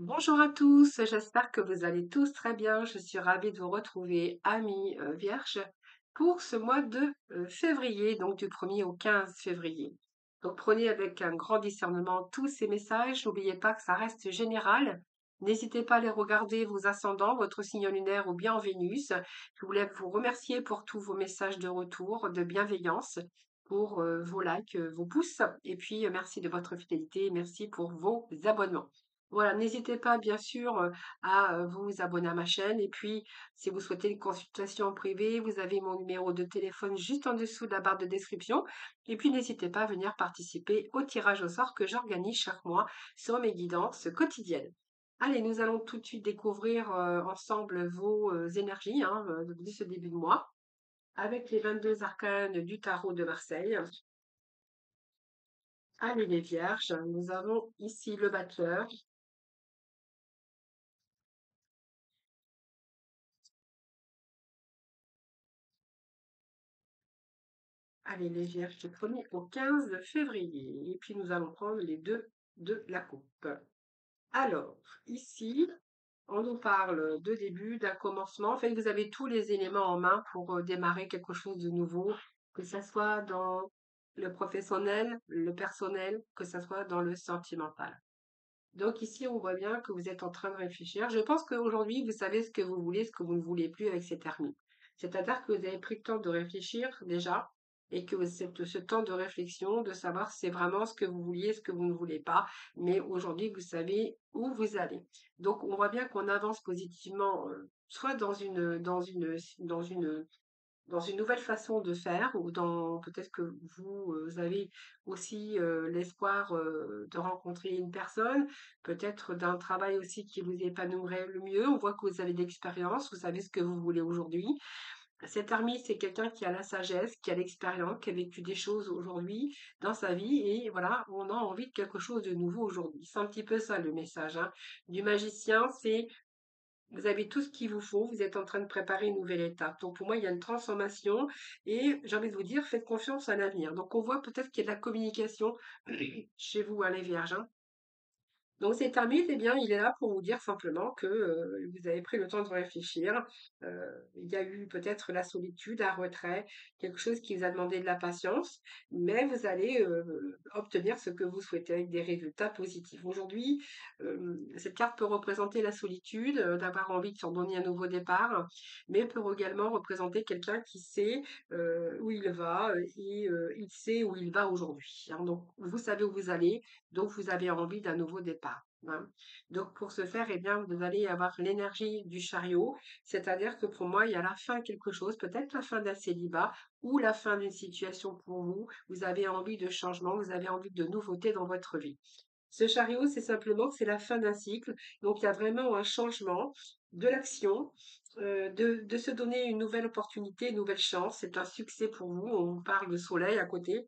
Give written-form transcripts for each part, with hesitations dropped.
Bonjour à tous, j'espère que vous allez tous très bien. Je suis ravie de vous retrouver, amis vierges, pour ce mois de février, donc du 1er au 15 février. Donc prenez avec un grand discernement tous ces messages. N'oubliez pas que ça reste général. N'hésitez pas à les regarder, vos ascendants, votre signe lunaire ou bien en Vénus. Je voulais vous remercier pour tous vos messages de retour, de bienveillance, pour vos likes, vos pouces. Et puis, merci de votre fidélité. Merci pour vos abonnements. Voilà, n'hésitez pas bien sûr à vous abonner à ma chaîne. Et puis, si vous souhaitez une consultation en privé, vous avez mon numéro de téléphone juste en dessous de la barre de description. Et puis, n'hésitez pas à venir participer au tirage au sort que j'organise chaque mois sur mes guidances quotidiennes. Allez, nous allons tout de suite découvrir ensemble vos énergies de ce début de mois avec les 22 arcanes du tarot de Marseille. Allez les vierges, nous avons ici le battleur. Allez, les vierges du 1er au 15 février. Et puis, nous allons prendre les deux de la coupe. Alors, ici, on nous parle de début, d'un commencement. En fait, vous avez tous les éléments en main pour démarrer quelque chose de nouveau, que ce soit dans le professionnel, le personnel, que ce soit dans le sentimental. Donc ici, on voit bien que vous êtes en train de réfléchir. Je pense qu'aujourd'hui, vous savez ce que vous voulez, ce que vous ne voulez plus avec ces termes. C'est-à-dire que vous avez pris le temps de réfléchir déjà et que ce temps de réflexion, de savoir si c'est vraiment ce que vous vouliez, ce que vous ne voulez pas. Mais aujourd'hui, vous savez où vous allez. Donc, on voit bien qu'on avance positivement, soit dans une nouvelle façon de faire ou dans peut-être que vous avez aussi l'espoir de rencontrer une personne, peut-être d'un travail aussi qui vous épanouirait le mieux. On voit que vous avez de l'expérience, vous savez ce que vous voulez aujourd'hui. Cet ermite, c'est quelqu'un qui a la sagesse, qui a l'expérience, qui a vécu des choses aujourd'hui dans sa vie et voilà, on a envie de quelque chose de nouveau aujourd'hui. C'est un petit peu ça le message, hein. Du magicien, c'est vous avez tout ce qu'il vous faut, vous êtes en train de préparer une nouvelle étape. Donc pour moi, il y a une transformation et j'ai envie de vous dire, faites confiance à l'avenir. Donc on voit peut-être qu'il y a de la communication chez vous, hein, les vierges, hein. Donc cet ermite, eh bien, il est là pour vous dire simplement que vous avez pris le temps de réfléchir. Il y a eu peut-être la solitude, un retrait, quelque chose qui vous a demandé de la patience, mais vous allez obtenir ce que vous souhaitez avec des résultats positifs. Aujourd'hui, cette carte peut représenter la solitude, d'avoir envie de s'en donner un nouveau départ, mais peut également représenter quelqu'un qui sait où il va et il sait où il va aujourd'hui, hein. Donc, vous savez où vous allez, donc vous avez envie d'un nouveau départ, hein. Donc, pour ce faire, eh bien, vous allez avoir l'énergie du chariot, c'est-à-dire que pour moi, il y a la fin de quelque chose, peut-être la fin d'un célibat ou la fin d'une situation pour vous. Vous avez envie de changement, vous avez envie de nouveautés dans votre vie. Ce chariot, c'est simplement que c'est la fin d'un cycle. Donc, il y a vraiment un changement de l'action, de se donner une nouvelle opportunité, une nouvelle chance. C'est un succès pour vous. On vous parle de soleil à côté.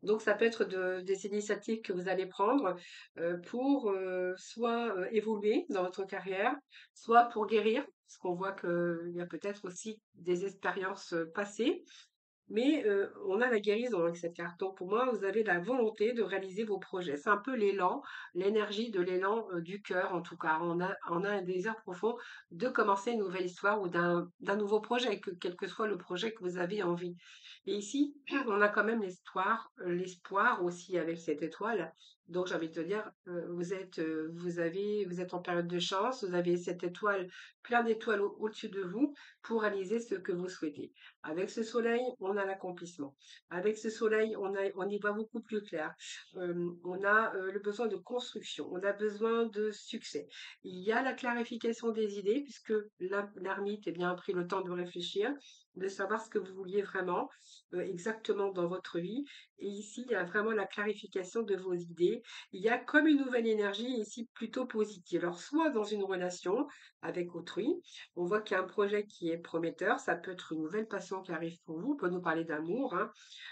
Donc, ça peut être des initiatives que vous allez prendre pour soit évoluer dans votre carrière, soit pour guérir, parce qu'on voit qu'il y a peut-être aussi des expériences passées mais on a la guérison avec cette carte. Donc pour moi, vous avez la volonté de réaliser vos projets. C'est un peu l'élan, l'énergie de l'élan du cœur en tout cas. On a un désir profond de commencer une nouvelle histoire ou d'un nouveau projet, quel que soit le projet que vous avez envie. Et ici, on a quand même l'espoir aussi avec cette étoile. Donc j'ai envie de te dire, vous êtes en période de chance, vous avez cette étoile, plein d'étoiles au-dessus de vous pour réaliser ce que vous souhaitez. Avec ce soleil, on a l'accomplissement. Avec ce soleil, on y voit beaucoup plus clair. On a le besoin de construction, on a besoin de succès. Il y a la clarification des idées, puisque l'ermite eh bien, a pris le temps de réfléchir, de savoir ce que vous vouliez vraiment exactement dans votre vie. Et ici, il y a vraiment la clarification de vos idées. Il y a comme une nouvelle énergie ici plutôt positive. Alors, soit dans une relation avec autrui, on voit qu'il y a un projet qui est prometteur. Ça peut être une nouvelle passion qui arrive pour vous. On peut nous parler d'amour, hein.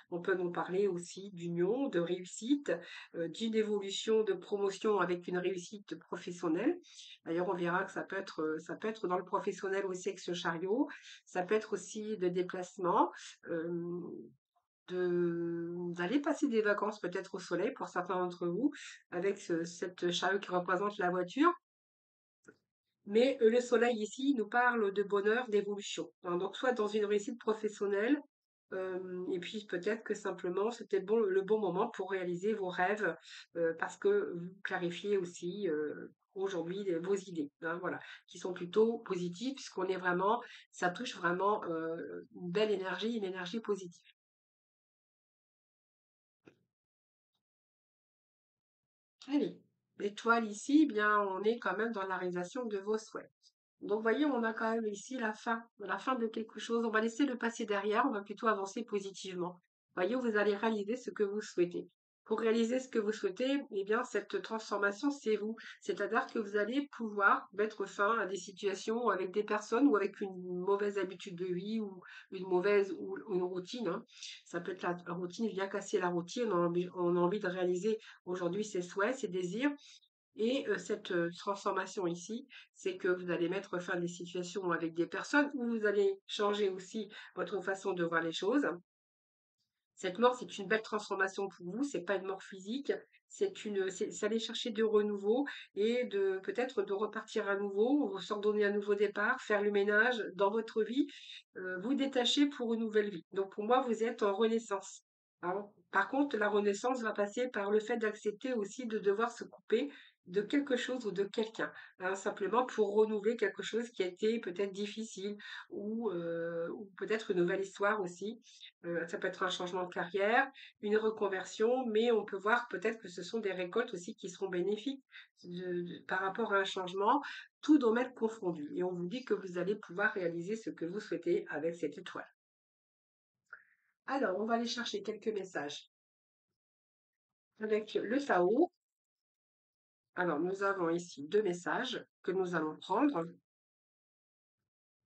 On peut nous parler aussi d'union, de réussite, d'une évolution, de promotion avec une réussite professionnelle. D'ailleurs, on verra que ça peut être dans le professionnel aussi avec ce chariot. Ça peut être aussi de déplacement. Euh, d'aller passer des vacances peut-être au soleil pour certains d'entre vous, avec cette chariot qui représente la voiture. Mais le soleil ici nous parle de bonheur, d'évolution, hein. Donc soit dans une réussite professionnelle, et puis peut-être que simplement c'était le bon moment pour réaliser vos rêves, parce que vous clarifiez aussi aujourd'hui vos idées, hein, voilà, qui sont plutôt positives, puisqu'on est vraiment, ça touche vraiment une belle énergie, une énergie positive. Allez, l'étoile ici, eh bien, on est quand même dans la réalisation de vos souhaits. Donc, voyez, on a quand même ici la fin de quelque chose. On va laisser le passé derrière, on va plutôt avancer positivement. Voyez, vous allez réaliser ce que vous souhaitez. Pour réaliser ce que vous souhaitez, eh bien, cette transformation, c'est vous. C'est-à-dire que vous allez pouvoir mettre fin à des situations avec des personnes ou avec une mauvaise habitude de vie ou une mauvaise ou une routine, hein. Ça peut être la routine vient casser la routine. On a envie de réaliser aujourd'hui ses souhaits, ses désirs. Et cette transformation ici, c'est que vous allez mettre fin à des situations avec des personnes où vous allez changer aussi votre façon de voir les choses. Cette mort, c'est une belle transformation pour vous, c'est pas une mort physique, c'est aller chercher du renouveau et de peut-être de repartir à nouveau, ou s'ordonner un nouveau départ, faire le ménage dans votre vie, vous détacher pour une nouvelle vie. Donc pour moi, vous êtes en renaissance, hein. Par contre, la renaissance va passer par le fait d'accepter aussi de devoir se couper de quelque chose ou de quelqu'un, hein, simplement pour renouveler quelque chose qui a été peut-être difficile ou peut-être une nouvelle histoire aussi. Ça peut être un changement de carrière, une reconversion, mais on peut voir peut-être que ce sont des récoltes aussi qui seront bénéfiques par rapport à un changement, tout domaine confondu. Et on vous dit que vous allez pouvoir réaliser ce que vous souhaitez avec cette étoile. Alors, on va aller chercher quelques messages avec le Tao. Alors, nous avons ici deux messages que nous allons prendre.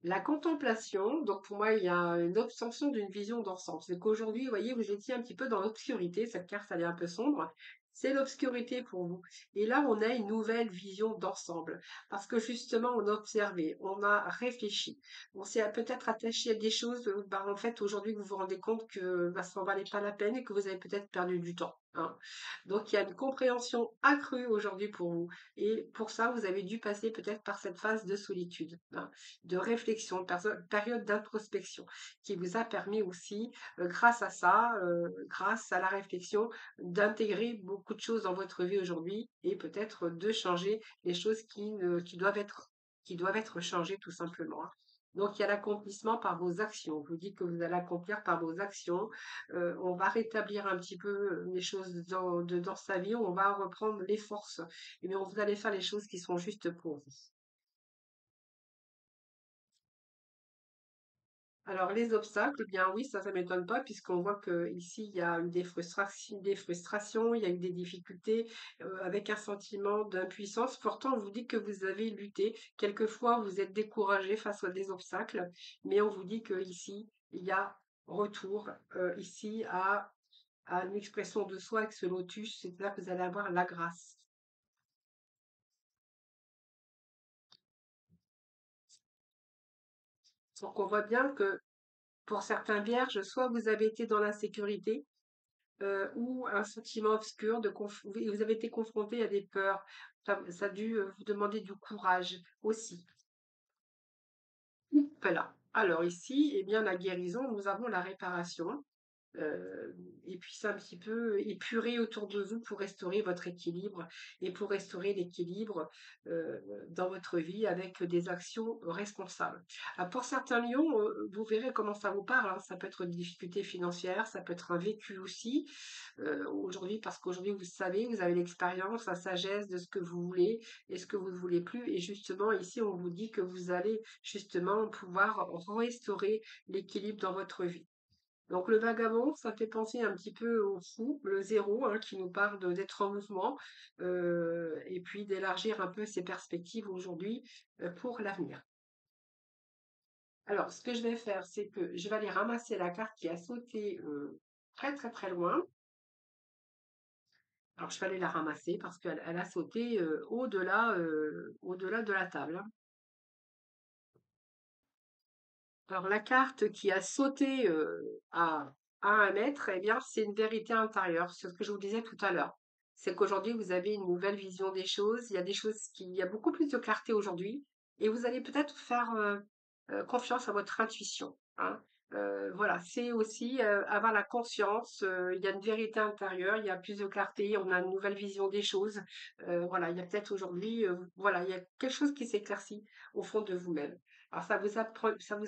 La contemplation, donc pour moi, il y a une obtention d'une vision d'ensemble. C'est qu'aujourd'hui, vous voyez, vous étiez un petit peu dans l'obscurité, cette carte, elle est un peu sombre. C'est l'obscurité pour vous. Et là, on a une nouvelle vision d'ensemble. Parce que justement, on a observé, on a réfléchi. On s'est peut-être attaché à des choses, bah, en fait, aujourd'hui, vous vous rendez compte que bah, ça n'en valait pas la peine et que vous avez peut-être perdu du temps, hein. Donc, il y a une compréhension accrue aujourd'hui pour vous. Et pour ça, vous avez dû passer peut-être par cette phase de solitude, hein, de réflexion, période d'introspection, qui vous a permis aussi, grâce à ça, grâce à la réflexion, d'intégrer beaucoup de choses dans votre vie aujourd'hui et peut-être de changer les choses qui doivent être changées tout simplement, hein. Donc, il y a l'accomplissement par vos actions. Je vous dis que vous allez accomplir par vos actions. On va rétablir un petit peu les choses dans sa vie. On va reprendre les forces. Mais vous allez faire les choses qui sont justes pour vous. Alors les obstacles, eh bien oui, ça m'étonne pas puisqu'on voit que ici il y a eu des frustrations, il y a eu des difficultés avec un sentiment d'impuissance. Pourtant, on vous dit que vous avez lutté. Quelquefois, vous êtes découragé face à des obstacles, mais on vous dit que ici il y a retour ici à une expression de soi avec ce lotus, c'est là que vous allez avoir la grâce. Donc on voit bien que pour certains vierges, soit vous avez été dans l'insécurité, ou un sentiment obscur vous avez été confronté à des peurs. Ça a dû vous demander du courage aussi. Voilà. Alors ici, eh bien, la guérison, nous avons la réparation. euh, et puis c'est un petit peu épuré autour de vous pour restaurer votre équilibre et pour restaurer l'équilibre euh, dans votre vie avec des actions responsables. Pour certains lions, vous verrez comment ça vous parle, hein. Ça peut être une difficulté financière, ça peut être un vécu aussi aujourd'hui, parce qu'aujourd'hui, vous savez, vous avez l'expérience, la sagesse de ce que vous voulez et ce que vous ne voulez plus. Et justement, ici, on vous dit que vous allez justement pouvoir restaurer l'équilibre dans votre vie. Donc le vagabond, ça fait penser un petit peu au fou, le zéro, hein, qui nous parle d'être en mouvement et puis d'élargir un peu ses perspectives aujourd'hui pour l'avenir. Alors, ce que je vais faire, c'est que je vais aller ramasser la carte qui a sauté très très très loin. Alors, je vais aller la ramasser parce qu'elle a sauté au-delà de la table, hein. Alors, la carte qui a sauté à un être, eh bien, c'est une vérité intérieure. C'est ce que je vous disais tout à l'heure. C'est qu'aujourd'hui, vous avez une nouvelle vision des choses. Il y a des choses il y a beaucoup plus de clarté aujourd'hui. Et vous allez peut-être faire confiance à votre intuition, hein. Voilà, c'est aussi avoir la conscience. Il y a une vérité intérieure, il y a plus de clarté, on a une nouvelle vision des choses. Voilà, il y a peut-être aujourd'hui, voilà, il y a quelque chose qui s'éclaircit au fond de vous-même. Alors ça vous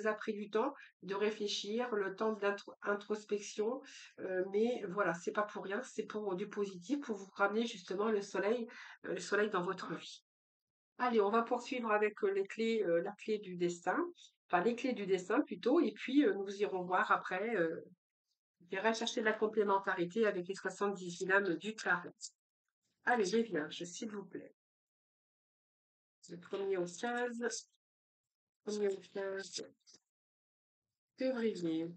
a pris du temps de réfléchir, le temps de l'introspection, mais voilà, c'est pas pour rien, c'est pour du positif, pour vous ramener justement le soleil dans votre vie. Allez, on va poursuivre avec les clés, la clé du destin, enfin les clés du destin plutôt, et puis nous irons voir après, j'irai chercher de la complémentarité avec les 70 dynames du tarot. Allez, les vierges, s'il vous plaît. Le premier au 15, premier au 15 février.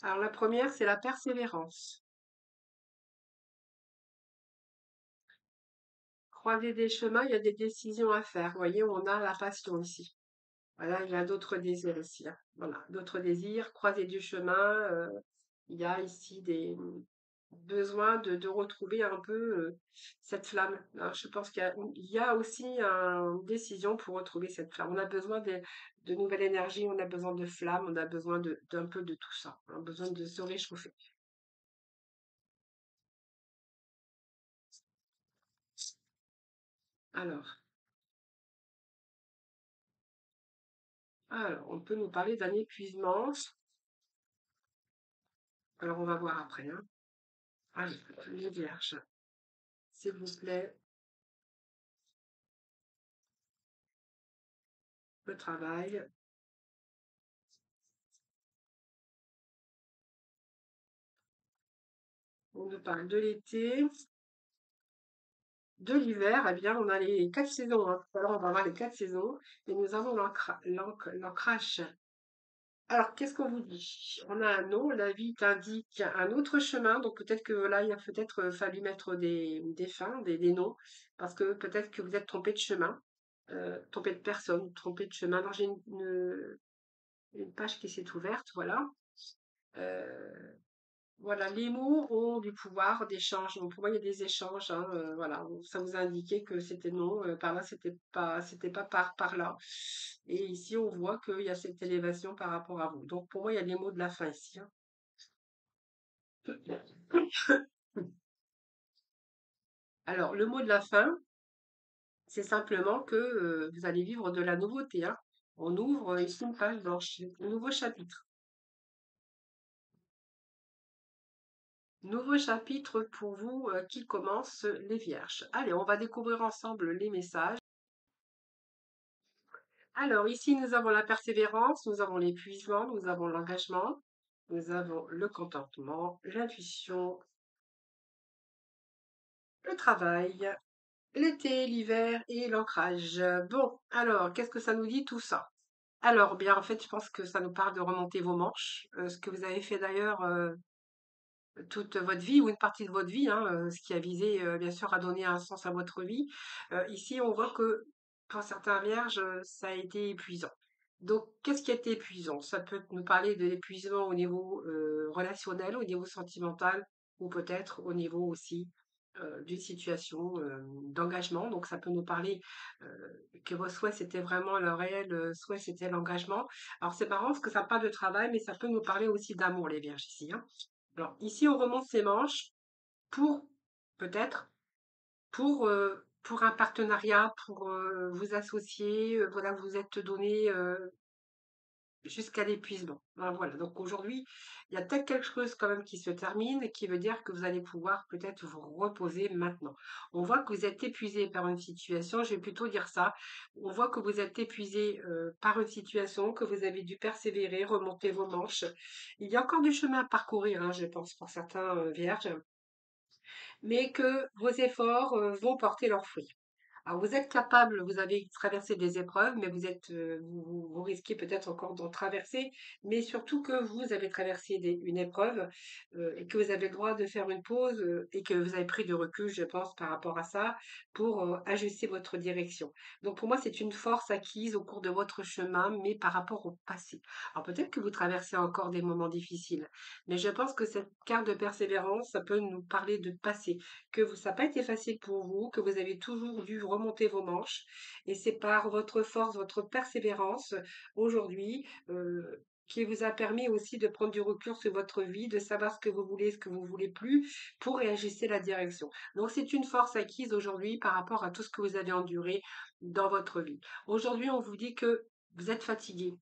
Alors la première, c'est la persévérance. Croiser des chemins, il y a des décisions à faire. Vous voyez, on a la passion ici. Voilà, il y a d'autres désirs ici, hein. Voilà, d'autres désirs, croiser du chemin. Il y a ici des besoins de retrouver un peu cette flamme. Alors, je pense qu'il y a aussi une décision pour retrouver cette flamme. On a besoin de nouvelles énergies, on a besoin de flamme, on a besoin d'un peu de tout ça. On a besoin de se réchauffer. Alors, alors, on peut nous parler d'un épuisement. Alors, on va voir après, hein. Allez, les vierges, s'il vous plaît, le travail. On nous parle de l'été, de l'hiver. Eh bien, on a les quatre saisons, hein. Tout à l'heure, on va voir les quatre saisons. Et nous avons l'ancrage. Alors, qu'est-ce qu'on vous dit? On a un nom, la vie t'indique un autre chemin. Donc, peut-être que là, il a peut-être fallu mettre des fins, des noms. Parce que peut-être que vous êtes trompé de chemin, trompé de personne, trompé de chemin. Alors, j'ai une page qui s'est ouverte, voilà. Euh, Voilà, les mots ont du pouvoir d'échange. Donc, pour moi, il y a des échanges, hein, voilà, ça vous a indiqué que c'était non, par là, c'était pas par là. Et ici, on voit qu'il y a cette élévation par rapport à vous. Donc, pour moi, il y a les mots de la fin ici, hein. Alors, le mot de la fin, c'est simplement que vous allez vivre de la nouveauté, hein. On ouvre ici une page blanche, un nouveau chapitre. Nouveau chapitre pour vous qui commence les vierges. Allez, on va découvrir ensemble les messages. Alors, ici, nous avons la persévérance, nous avons l'épuisement, nous avons l'engagement, nous avons le contentement, l'intuition, le travail, l'été, l'hiver et l'ancrage. Bon, alors, qu'est-ce que ça nous dit tout ça? Alors, bien, en fait, je pense que ça nous parle de remonter vos manches, ce que vous avez fait d'ailleurs toute votre vie ou une partie de votre vie, hein, ce qui a visé, bien sûr, à donner un sens à votre vie. Ici, on voit que pour certains vierges, ça a été épuisant. Donc, qu'est-ce qui a été épuisant? Ça peut nous parler de l'épuisement au niveau relationnel, au niveau sentimental, ou peut-être au niveau aussi d'une situation d'engagement. Donc, ça peut nous parler que vos souhaits, c'était vraiment le réel souhait, c'était l'engagement. Alors, c'est marrant parce que ça parle de travail, mais ça peut nous parler aussi d'amour, les vierges, ici, hein. Alors, ici, on remonte ses manches pour, peut-être, pour un partenariat, pour vous associer, voilà, vous êtes donné jusqu'à l'épuisement. Ben, voilà, donc aujourd'hui, il y a peut-être quelque chose quand même qui se termine et qui veut dire que vous allez pouvoir peut-être vous reposer maintenant. On voit que vous êtes épuisé par une situation, je vais plutôt dire ça. On voit que vous êtes épuisé par une situation, que vous avez dû persévérer, remonter vos manches. Il y a encore du chemin à parcourir, hein, je pense, pour certains vierges, mais que vos efforts vont porter leurs fruits. Alors vous êtes capable, vous avez traversé des épreuves, mais vous risquez peut-être encore d'en traverser, mais surtout que vous avez traversé une épreuve et que vous avez le droit de faire une pause et que vous avez pris du recul, je pense, par rapport à ça, pour ajuster votre direction. Donc pour moi, c'est une force acquise au cours de votre chemin, mais par rapport au passé. Alors peut-être que vous traversez encore des moments difficiles, mais je pense que cette carte de persévérance, ça peut nous parler de passé ça n'a pas été facile pour vous, que vous avez toujours dû remonter vos manches. Et c'est par votre force, votre persévérance aujourd'hui qui vous a permis aussi de prendre du recul sur votre vie, de savoir ce que vous voulez, ce que vous voulez plus, pour réajuster la direction. Donc c'est une force acquise aujourd'hui par rapport à tout ce que vous avez enduré dans votre vie. Aujourd'hui, on vous dit que vous êtes fatigué,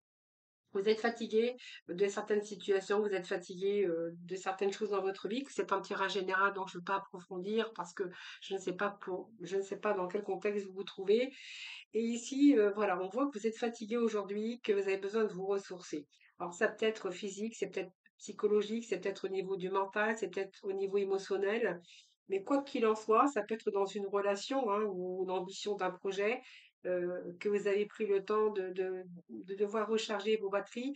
vous êtes fatigué de certaines situations, vous êtes fatigué de certaines choses dans votre vie, que c'est un tirage général dont je ne veux pas approfondir parce que je ne sais pas dans quel contexte vous vous trouvez. Et ici, voilà, on voit que vous êtes fatigué aujourd'hui, que vous avez besoin de vous ressourcer. Alors ça peut être physique, c'est peut-être psychologique, c'est peut-être au niveau du mental, c'est peut-être au niveau émotionnel. Mais quoi qu'il en soit, ça peut être dans une relation hein, ou l'ambition d'un projet que vous avez pris le temps de devoir recharger vos batteries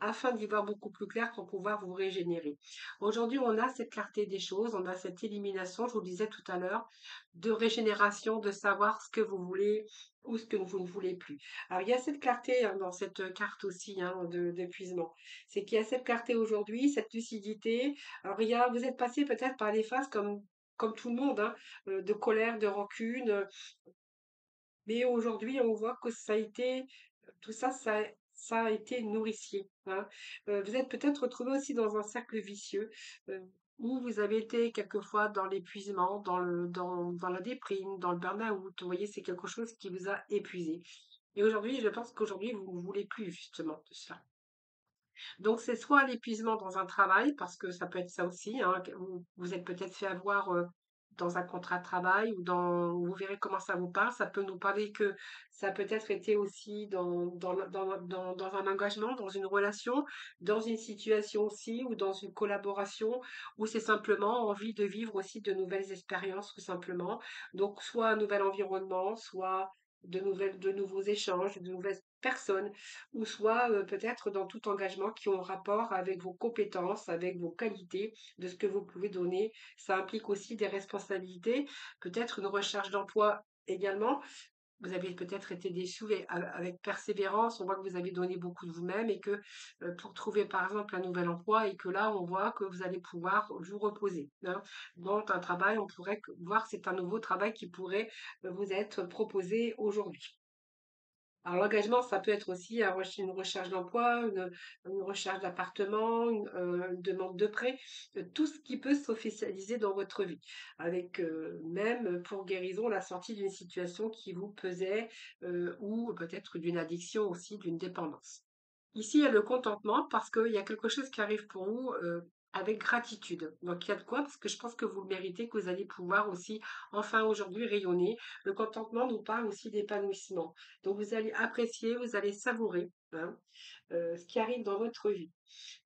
afin d'y voir beaucoup plus clair pour pouvoir vous régénérer. Aujourd'hui, on a cette clarté des choses, on a cette élimination, je vous le disais tout à l'heure, de régénération, de savoir ce que vous voulez ou ce que vous ne voulez plus. Alors, il y a cette clarté hein, dans cette carte aussi hein, d'épuisement. C'est qu'il y a cette clarté aujourd'hui, cette lucidité. Alors, vous êtes passé peut-être par les phases comme tout le monde, hein, de colère, de rancune, mais aujourd'hui, on voit que tout ça, ça a été nourricier, hein. Vous êtes peut-être retrouvé aussi dans un cercle vicieux, heu, où vous avez été quelquefois dans l'épuisement, dans la déprime, dans le burn-out. Vous voyez, c'est quelque chose qui vous a épuisé. Et aujourd'hui, je pense qu'aujourd'hui, vous ne voulez plus justement de cela. Donc, c'est soit l'épuisement dans un travail, parce que ça peut être ça aussi, hein, que vous êtes peut-être fait avoir dans un contrat de travail vous verrez comment ça vous parle. Ça peut nous parler que ça a peut-être été aussi dans un engagement, dans une relation, dans une situation aussi, ou dans une collaboration, ou c'est simplement envie de vivre aussi de nouvelles expériences, tout simplement. Donc, soit un nouvel environnement, soit de nouveaux échanges, de nouvelles personnes ou soit peut-être dans tout engagement qui ont rapport avec vos compétences, avec vos qualités, de ce que vous pouvez donner. Ça implique aussi des responsabilités, peut-être une recherche d'emploi également. Vous avez peut-être été déçu et avec persévérance, on voit que vous avez donné beaucoup de vous-même et que pour trouver par exemple un nouvel emploi et que là on voit que vous allez pouvoir vous reposer, hein. Dans un travail, on pourrait voir que c'est un nouveau travail qui pourrait vous être proposé aujourd'hui. Alors l'engagement, ça peut être aussi une recherche d'emploi, une recherche d'appartement, une demande de prêt, tout ce qui peut s'officialiser dans votre vie, avec même pour guérison la sortie d'une situation qui vous pesait ou peut-être d'une addiction aussi, d'une dépendance. Ici, il y a le contentement parce qu'il y a quelque chose qui arrive pour vous avec gratitude. Donc, il y a de quoi parce que je pense que vous le méritez, que vous allez pouvoir aussi, enfin aujourd'hui, rayonner. Le contentement nous parle aussi d'épanouissement. Donc, vous allez apprécier, vous allez savourer hein, ce qui arrive dans votre vie.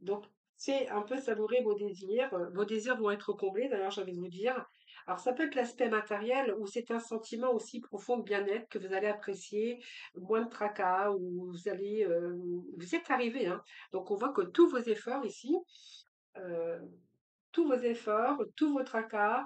Donc, c'est un peu savourer vos désirs. Vos désirs vont être comblés, d'ailleurs, j'ai envie de vous dire. Alors, ça peut être l'aspect matériel ou c'est un sentiment aussi profond de bien-être que vous allez apprécier, moins de tracas, ou vous êtes arrivé, hein. Donc, on voit que tous vos efforts ici, euh, tous vos efforts, tous vos tracas,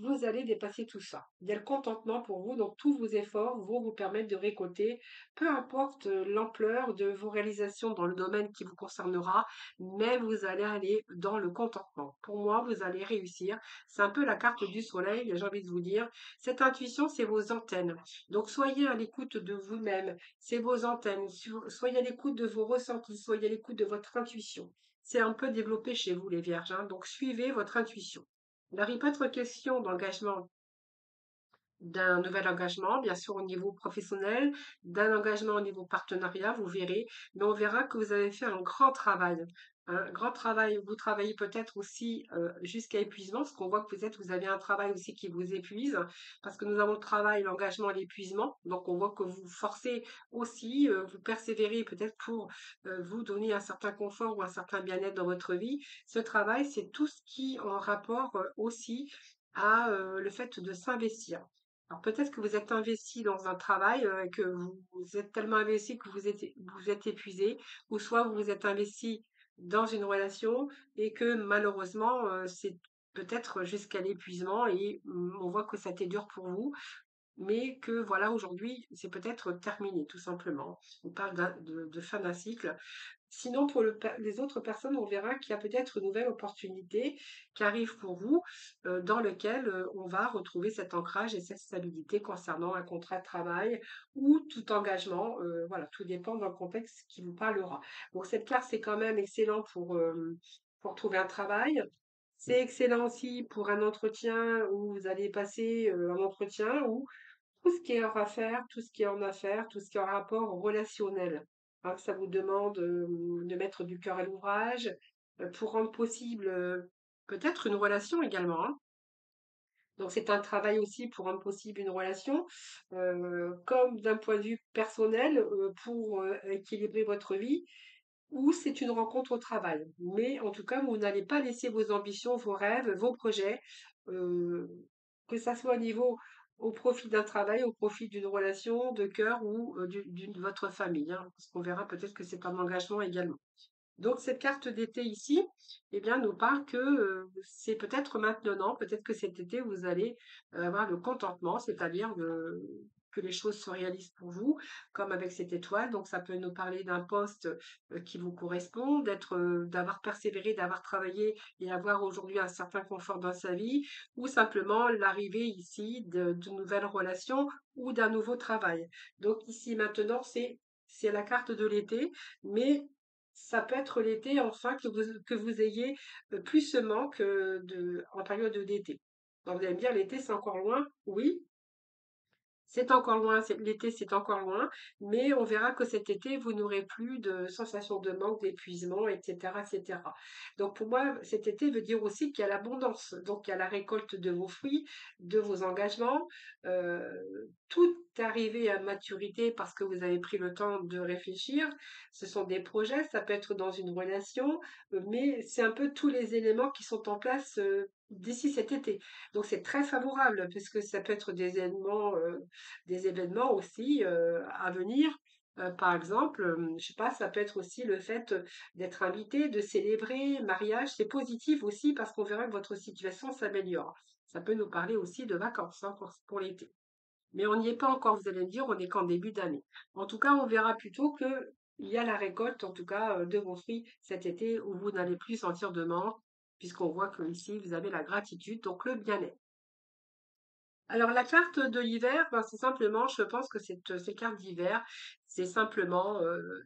vous allez dépasser tout ça. Il y a le contentement pour vous, donc tous vos efforts vont vous permettre de récolter, peu importe l'ampleur de vos réalisations dans le domaine qui vous concernera, mais vous allez aller dans le contentement. Pour moi, vous allez réussir. C'est un peu la carte du soleil, j'ai envie de vous dire. Cette intuition, c'est vos antennes. Donc soyez à l'écoute de vous-même, c'est vos antennes. Soyez à l'écoute de vos ressentis, soyez à l'écoute de votre intuition. C'est un peu développé chez vous, les vierges, hein, donc suivez votre intuition. Il n'arrive pas être question d'engagement, d'un nouvel engagement, bien sûr au niveau professionnel, d'un engagement au niveau partenariat, vous verrez, mais on verra que vous avez fait un grand travail. Un grand travail, vous travaillez peut-être aussi jusqu'à épuisement, parce qu'on voit que vous avez un travail aussi qui vous épuise, parce que nous avons le travail, l'engagement et l'épuisement, donc on voit que vous forcez aussi, vous persévérez peut-être pour vous donner un certain confort ou un certain bien-être dans votre vie. Ce travail, c'est tout ce qui en rapport aussi à le fait de s'investir. Alors peut-être que vous êtes investi dans un travail, que vous êtes tellement investi que vous êtes épuisé, ou soit vous vous êtes investi dans une relation et que malheureusement, c'est peut-être jusqu'à l'épuisement et on voit que ça a été dur pour vous, mais que voilà, aujourd'hui, c'est peut-être terminé, tout simplement. On parle de fin d'un cycle. Sinon, pour les autres personnes, on verra qu'il y a peut-être une nouvelle opportunité qui arrive pour vous, dans lequel on va retrouver cet ancrage et cette stabilité concernant un contrat de travail ou tout engagement. Voilà, tout dépend dans le contexte qui vous parlera. Donc, cette carte, c'est quand même excellent pour trouver un travail. C'est excellent aussi pour un entretien où vous allez passer un entretien ou tout ce qui est en affaires, tout ce qui est en affaires, tout ce qui est en rapport au relationnel. Hein, ça vous demande de mettre du cœur à l'ouvrage pour rendre possible peut-être une relation également. Hein. Donc c'est un travail aussi pour rendre possible une relation, comme d'un point de vue personnel pour équilibrer votre vie, ou c'est une rencontre au travail. Mais en tout cas, vous n'allez pas laisser vos ambitions, vos rêves, vos projets, euh, que ça soit au profit d'un travail, au profit d'une relation de cœur ou d'une de votre famille. Hein, parce qu'on verra peut-être que c'est un engagement également. Donc cette carte d'été ici, eh bien, nous parle que c'est peut-être maintenant, peut-être que cet été, vous allez avoir le contentement, c'est-à-dire que les choses se réalisent pour vous, comme avec cette étoile. Donc ça peut nous parler d'un poste qui vous correspond, d'avoir persévéré, d'avoir travaillé et avoir aujourd'hui un certain confort dans sa vie, ou simplement l'arrivée ici de nouvelles relations ou d'un nouveau travail. Donc ici maintenant, c'est la carte de l'été, mais ça peut être l'été enfin que vous ayez plus ce manque en période d'été. Donc vous allez me dire, l'été c'est encore loin. Oui, c'est encore loin, l'été c'est encore loin, mais on verra que cet été, vous n'aurez plus de sensation de manque, d'épuisement, etc., etc. Donc pour moi, cet été veut dire aussi qu'il y a l'abondance, donc il y a la récolte de vos fruits, de vos engagements, euh, tout arrivé à maturité parce que vous avez pris le temps de réfléchir. Ce sont des projets, ça peut être dans une relation, mais c'est un peu tous les éléments qui sont en place d'ici cet été. Donc c'est très favorable puisque ça peut être des événements aussi à venir. Par exemple, je sais pas, ça peut être aussi le fait d'être invité, de célébrer, mariage, c'est positif aussi parce qu'on verra que votre situation s'améliore. Ça peut nous parler aussi de vacances hein, pour l'été. Mais on n'y est pas encore, vous allez me dire, on n'est qu'en début d'année. En tout cas, on verra plutôt que il y a la récolte, en tout cas, de vos fruits cet été où vous n'allez plus sentir de manque, puisqu'on voit que ici, vous avez la gratitude, donc le bien-être. Alors la carte de l'hiver, ben, c'est simplement, je pense que ces cartes d'hiver, c'est simplement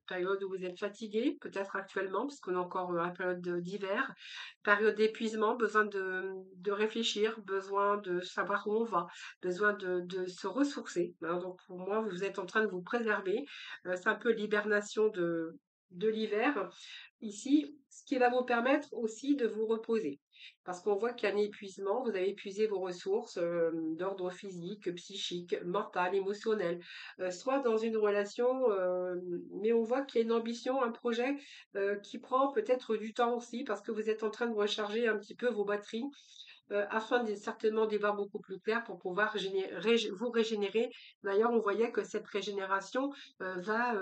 période où vous êtes fatigué, peut-être actuellement, parce qu'on est encore en période d'hiver, période d'épuisement, besoin de réfléchir, besoin de savoir où on va, besoin de se ressourcer. Hein. Donc pour moi, vous êtes en train de vous préserver. C'est un peu l'hibernation de l'hiver. Ici, ce qui va vous permettre aussi de vous reposer. Parce qu'on voit qu'il y a un épuisement, vous avez épuisé vos ressources d'ordre physique, psychique, mental, émotionnel, soit dans une relation, mais on voit qu'il y a une ambition, un projet qui prend peut-être du temps aussi parce que vous êtes en train de recharger un petit peu vos batteries afin certainement d'y voir beaucoup plus clair pour pouvoir vous régénérer. D'ailleurs, on voyait que cette régénération va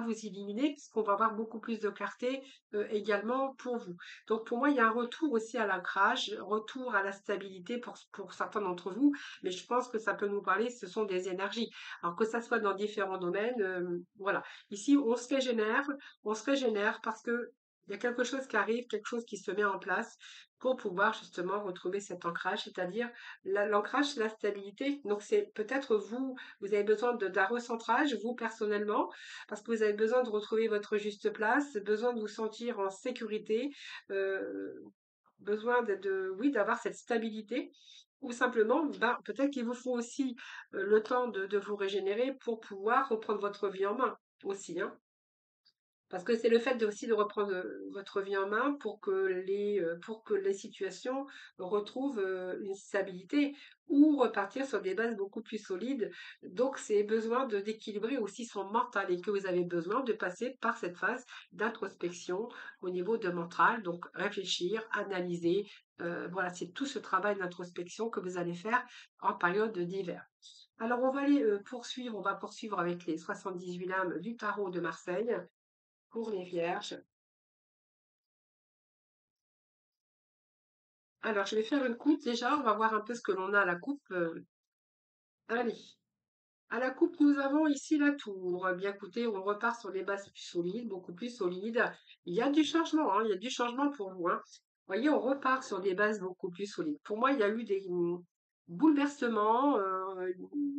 vous illuminer puisqu'on va avoir beaucoup plus de clarté également pour vous. Donc pour moi, il y a un retour aussi à l'ancrage, retour à la stabilité pour certains d'entre vous, mais je pense que ça peut nous parler, ce sont des énergies. Alors que ça soit dans différents domaines, voilà. Ici, on se régénère parce que il y a quelque chose qui arrive, quelque chose qui se met en place pour pouvoir justement retrouver cet ancrage, c'est-à-dire l'ancrage, c'est la stabilité. Donc c'est peut-être vous avez besoin d'un recentrage, vous personnellement, parce que vous avez besoin de retrouver votre juste place, besoin de vous sentir en sécurité, euh, besoin oui, d'avoir cette stabilité. Ou simplement, ben, peut-être qu'il vous faut aussi le temps de vous régénérer pour pouvoir reprendre votre vie en main aussi. Hein. Parce que c'est le fait aussi de reprendre votre vie en main pour que les situations retrouvent une stabilité ou repartir sur des bases beaucoup plus solides. Donc, c'est besoin d'équilibrer aussi son mental et que vous avez besoin de passer par cette phase d'introspection au niveau de mental. Donc, réfléchir, analyser. Voilà, c'est tout ce travail d'introspection que vous allez faire en période d'hiver. Alors, on va aller poursuivre, on va poursuivre avec les 78 lames du tarot de Marseille pour les vierges. Alors, je vais faire une coupe déjà. On va voir un peu ce que l'on a à la coupe. Allez. À la coupe, nous avons ici la tour. Bien écoutez, on repart sur des bases plus solides, beaucoup plus solides. Il y a du changement, hein, il y a du changement pour vous, hein. Vous voyez, on repart sur des bases beaucoup plus solides. Pour moi, il y a eu des bouleversements,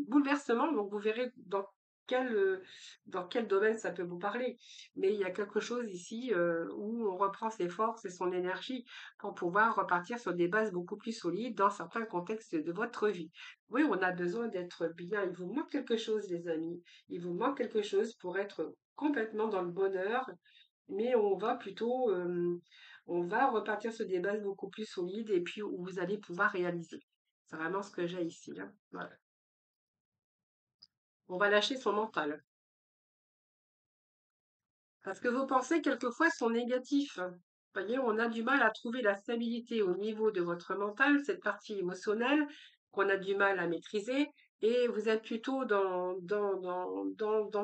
bouleversements. Donc, vous verrez dans quel domaine ça peut vous parler. Mais il y a quelque chose ici où on reprend ses forces et son énergie pour pouvoir repartir sur des bases beaucoup plus solides dans certains contextes de votre vie. Oui, on a besoin d'être bien. Il vous manque quelque chose, les amis. Il vous manque quelque chose pour être complètement dans le bonheur, mais on va repartir sur des bases beaucoup plus solides et puis où vous allez pouvoir réaliser. C'est vraiment ce que j'ai ici, là. Voilà. On va lâcher son mental. Parce que vos pensées, quelquefois, sont négatives. Vous voyez, on a du mal à trouver la stabilité au niveau de votre mental, cette partie émotionnelle qu'on a du mal à maîtriser, et vous êtes plutôt dans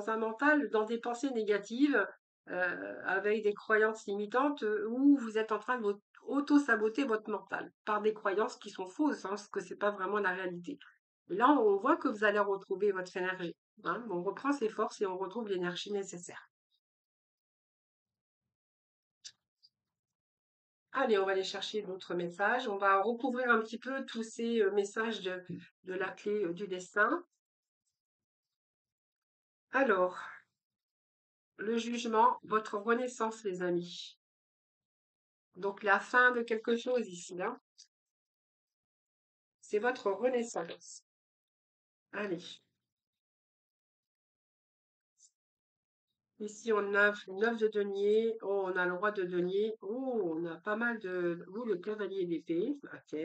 un mental, dans des pensées négatives, avec des croyances limitantes, où vous êtes en train de auto-saboter votre mental par des croyances qui sont fausses, hein, parce que c'est pas vraiment la réalité. Et là, on voit que vous allez retrouver votre énergie, hein. On reprend ses forces et on retrouve l'énergie nécessaire. Allez, on va aller chercher d'autres messages. On va recouvrir un petit peu tous ces messages de la clé du destin. Alors, le jugement, votre renaissance, les amis. Donc, la fin de quelque chose ici, là. C'est votre renaissance. Allez. Ici, on a 9 de denier. Oh, on a le roi de denier. Oh, on a pas mal de... Oh, le cavalier d'épée. Ok.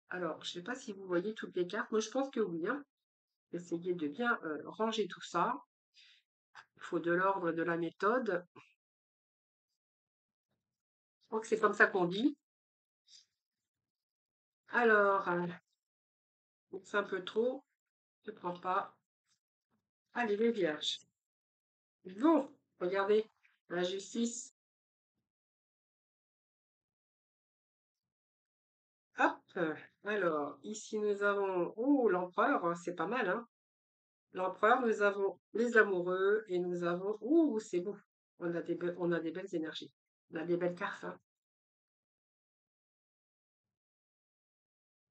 Alors, je ne sais pas si vous voyez toutes les cartes. Moi, je pense que oui, hein. Essayez de bien ranger tout ça. Il faut de l'ordre, de la méthode. Je crois que c'est comme ça qu'on dit. Alors, c'est un peu trop. Je ne prends pas. Allez, les vierges. Bon, regardez. La justice. Hop. Alors, ici, nous avons... Oh, l'empereur, c'est pas mal, hein. L'empereur, nous avons les amoureux et nous avons... Ouh, c'est beau. On a des belles énergies. On a des belles cartes, hein.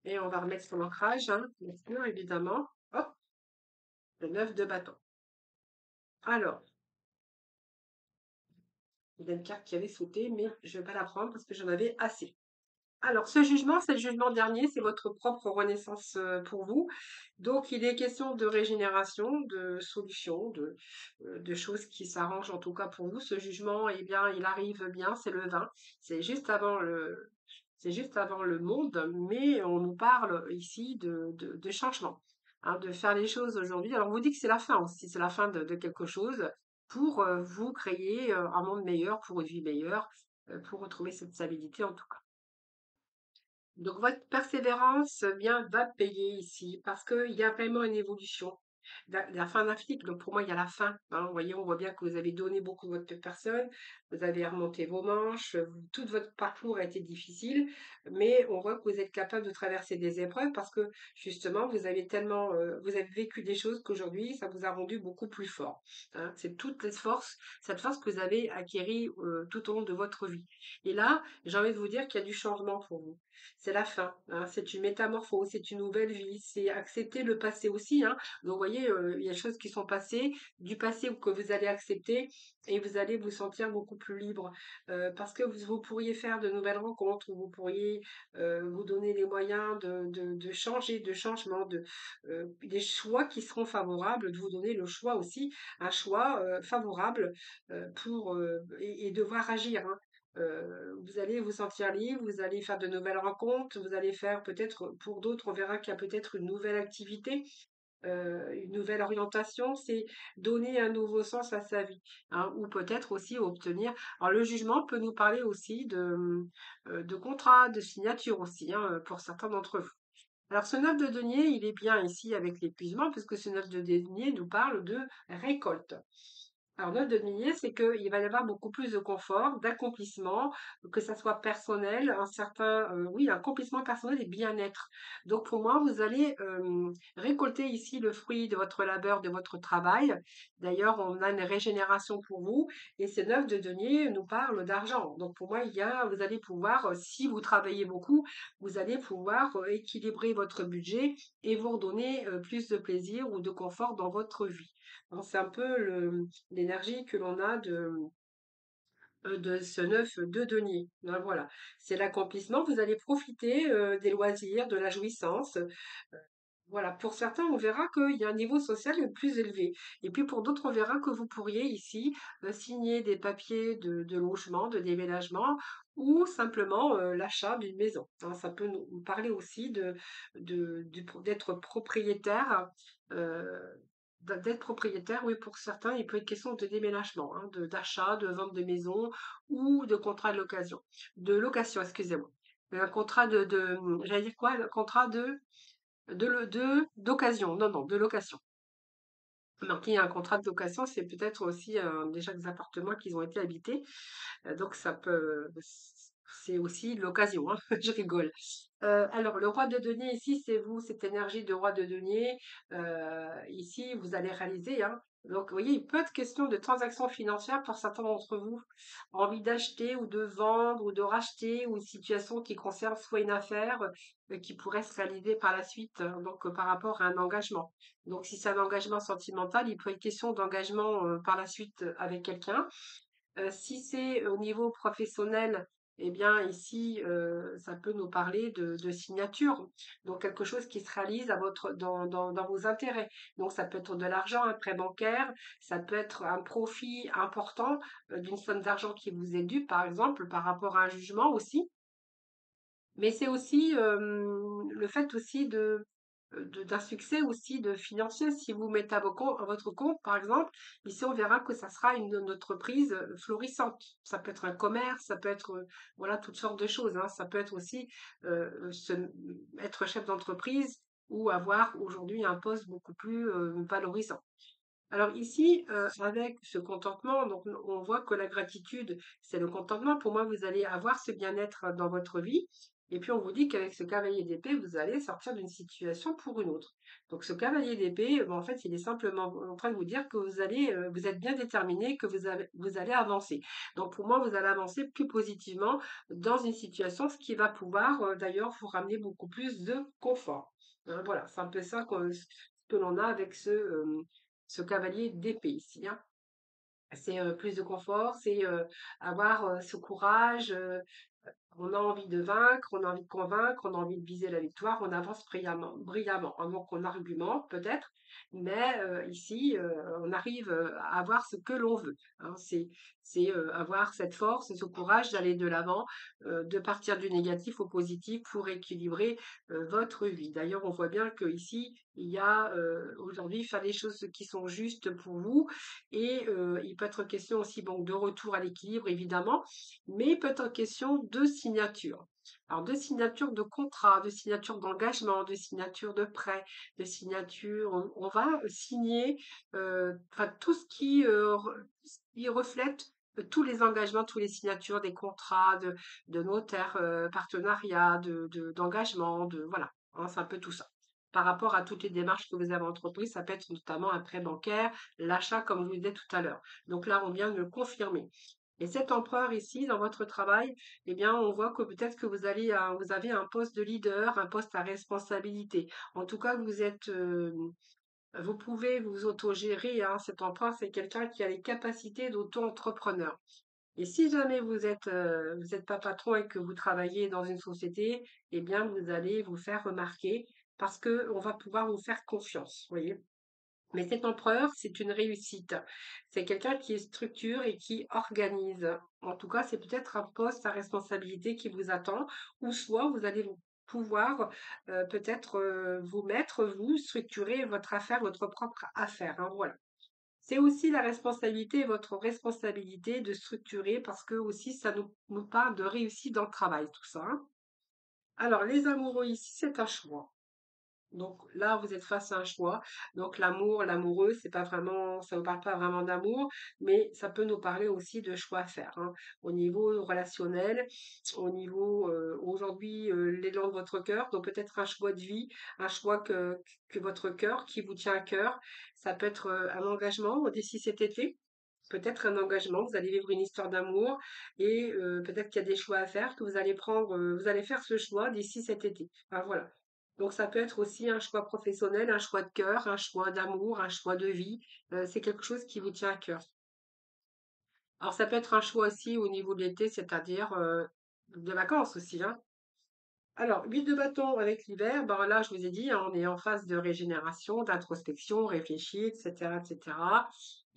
Et on va remettre son ancrage, hein, bien sûr, évidemment. Hop, le 9 de bâton. Alors, il y a une carte qui avait sauté, mais je ne vais pas la prendre parce que j'en avais assez. Alors, ce jugement, c'est le jugement dernier, c'est votre propre renaissance pour vous. Donc, il est question de régénération, de solutions, de choses qui s'arrangent en tout cas pour vous. Ce jugement, eh bien, il arrive bien, c'est le 20. C'est juste avant c'est juste avant le monde, mais on nous parle ici de changement, hein, de faire les choses aujourd'hui. Alors, on vous dit que c'est la fin aussi, c'est la fin de quelque chose pour vous créer un monde meilleur, pour une vie meilleure, pour retrouver cette stabilité en tout cas. Donc votre persévérance bien va payer ici parce qu'il y a vraiment une évolution. La fin d'un cycle, donc pour moi il y a la fin, hein. Vous voyez, on voit bien que vous avez donné beaucoup de votre personne, vous avez remonté vos manches, tout votre parcours a été difficile, mais on voit que vous êtes capable de traverser des épreuves parce que justement vous avez tellement, vous avez vécu des choses qu'aujourd'hui ça vous a rendu beaucoup plus fort, hein. C'est toute cette force que vous avez acquérie tout au long de votre vie. Et là, j'ai envie de vous dire qu'il y a du changement pour vous. c'est la fin, hein, c'est une métamorphose, c'est une nouvelle vie, c'est accepter le passé aussi, hein. Donc, vous voyez, il y a des choses qui sont passées, du passé ou que vous allez accepter et vous allez vous sentir beaucoup plus libre parce que vous pourriez faire de nouvelles rencontres, ou vous pourriez vous donner les moyens de changer, de changement, des choix qui seront favorables, de vous donner le choix aussi, un choix favorable et devoir agir, hein. Vous allez vous sentir libre, vous allez faire de nouvelles rencontres, vous allez faire peut-être, pour d'autres, on verra qu'il y a peut-être une nouvelle activité, une nouvelle orientation, c'est donner un nouveau sens à sa vie, hein, ou peut-être aussi obtenir. Alors le jugement peut nous parler aussi de contrat, de signature aussi, hein, pour certains d'entre vous. Alors ce 9 de denier, il est bien ici avec l'épuisement, puisque ce 9 de denier nous parle de récolte. Alors, notre denier, c'est qu'il va y avoir beaucoup plus de confort, d'accomplissement, que ça soit personnel, oui, accomplissement personnel et bien-être. Donc, pour moi, vous allez récolter ici le fruit de votre labeur, de votre travail. D'ailleurs, on a une régénération pour vous. Et ce 9 de denier nous parle d'argent. Donc, pour moi, vous allez pouvoir, si vous travaillez beaucoup, vous allez pouvoir équilibrer votre budget et vous redonner plus de plaisir ou de confort dans votre vie. Donc, c'est un peu l'énergie que l'on a de ce 9 de denier. Ben voilà, c'est l'accomplissement. Vous allez profiter des loisirs, de la jouissance. Voilà, pour certains, on verra qu'il y a un niveau social plus élevé. Et puis pour d'autres, on verra que vous pourriez ici signer des papiers de logement, de déménagement ou simplement l'achat d'une maison, hein. Ça peut nous parler aussi d'être propriétaire. euh, D'être propriétaire, oui, pour certains, il peut être question de déménagement, hein, d'achat, de vente de maison ou de contrat de location, excusez-moi. Un contrat j'allais dire quoi? Le contrat d'occasion, non, non, de location. Donc, il y a un contrat de location, c'est peut-être aussi déjà des appartements qui ont été habités. Donc, c'est aussi l'occasion, hein, je rigole. Alors, le roi de denier ici, c'est vous, cette énergie de roi de denier. Ici, vous allez réaliser, hein. Donc, vous voyez, il peut être question de transactions financières pour certains d'entre vous. Envie d'acheter ou de vendre ou de racheter, ou une situation qui concerne soit une affaire qui pourrait se réaliser par la suite, hein, donc par rapport à un engagement. Donc, si c'est un engagement sentimental, il peut être question d'engagement par la suite avec quelqu'un. Si c'est au niveau professionnel, eh bien ici, ça peut nous parler de signature. Donc quelque chose qui se réalise dans vos intérêts. Donc ça peut être de l'argent, un prêt bancaire, ça peut être un profit important d'une somme d'argent qui vous est due, par exemple, par rapport à un jugement aussi. Mais c'est aussi le fait aussi d'un succès aussi de financier. Si vous mettez à votre compte, par exemple, ici on verra que ça sera une entreprise florissante. Ça peut être un commerce, ça peut être voilà toutes sortes de choses, hein. Ça peut être aussi être chef d'entreprise ou avoir aujourd'hui un poste beaucoup plus valorisant. Alors ici, avec ce contentement, donc on voit que la gratitude, c'est le contentement. Pour moi, vous allez avoir ce bien-être dans votre vie. Et puis on vous dit qu'avec ce cavalier d'épée, vous allez sortir d'une situation pour une autre. Donc ce cavalier d'épée, en fait, il est simplement en train de vous dire que vous êtes bien déterminé, que vous allez avancer. Donc pour moi, vous allez avancer plus positivement dans une situation, ce qui va pouvoir d'ailleurs vous ramener beaucoup plus de confort. Hein, voilà, c'est un peu ça que l'on a avec ce cavalier d'épée ici, hein. C'est plus de confort, c'est avoir ce courage. On a envie de vaincre, on a envie de convaincre, on a envie de viser la victoire, on avance brillamment. Donc on argumente peut-être, mais ici, on arrive à avoir ce que l'on veut, hein. C'est avoir cette force, ce courage d'aller de l'avant, de partir du négatif au positif pour équilibrer votre vie. D'ailleurs, on voit bien que ici, il y a aujourd'hui faire les choses qui sont justes pour vous, et il peut être question aussi donc de retour à l'équilibre évidemment, mais il peut être question de signature. Alors, de signature de contrat, de signature d'engagement, de signature de prêt, de signature, on va signer enfin, tout ce qui reflète tous les engagements, tous les signatures, des contrats, de notaires, partenariats, d'engagements, voilà, hein, c'est un peu tout ça. Par rapport à toutes les démarches que vous avez entreprises, ça peut être notamment un prêt bancaire, l'achat, comme je vous le disais tout à l'heure. Donc là, on vient de le confirmer. Et cet empereur ici, dans votre travail, eh bien, on voit que peut-être que vous avez un poste de leader, un poste à responsabilité. En tout cas, vous pouvez vous autogérer, hein. Cet empereur, c'est quelqu'un qui a les capacités d'auto-entrepreneur. Et si jamais vous êtes pas patron et que vous travaillez dans une société, eh bien, vous allez vous faire remarquer parce que on va pouvoir vous faire confiance, vous voyez. Mais cet empereur, c'est une réussite. C'est quelqu'un qui structure et qui organise. En tout cas, c'est peut-être un poste à responsabilité qui vous attend, ou soit vous allez pouvoir peut-être vous mettre, vous, structurer votre affaire, votre propre affaire, hein, voilà. C'est aussi la responsabilité, votre responsabilité de structurer parce que aussi ça nous parle de réussite dans le travail, tout ça, hein. Alors, les amoureux ici, c'est un choix. Donc là, vous êtes face à un choix. Donc l'amour, l'amoureux, c'est pas vraiment, ça ne parle pas vraiment d'amour, mais ça peut nous parler aussi de choix à faire, hein. Au niveau relationnel, au niveau aujourd'hui l'élan de votre cœur. Donc peut-être un choix de vie, un choix que votre cœur, qui vous tient à cœur. Ça peut être un engagement d'ici cet été. Peut-être un engagement, vous allez vivre une histoire d'amour et peut-être qu'il y a des choix à faire que vous allez prendre, vous allez faire ce choix d'ici cet été. Enfin, voilà. Donc ça peut être aussi un choix professionnel, un choix de cœur, un choix d'amour, un choix de vie. C'est quelque chose qui vous tient à cœur. Alors ça peut être un choix aussi au niveau de l'été, c'est-à-dire de vacances aussi, hein. Alors, 8 de bâton avec l'hiver, ben là, je vous ai dit, hein, on est en phase de régénération, d'introspection, réfléchir, etc., etc.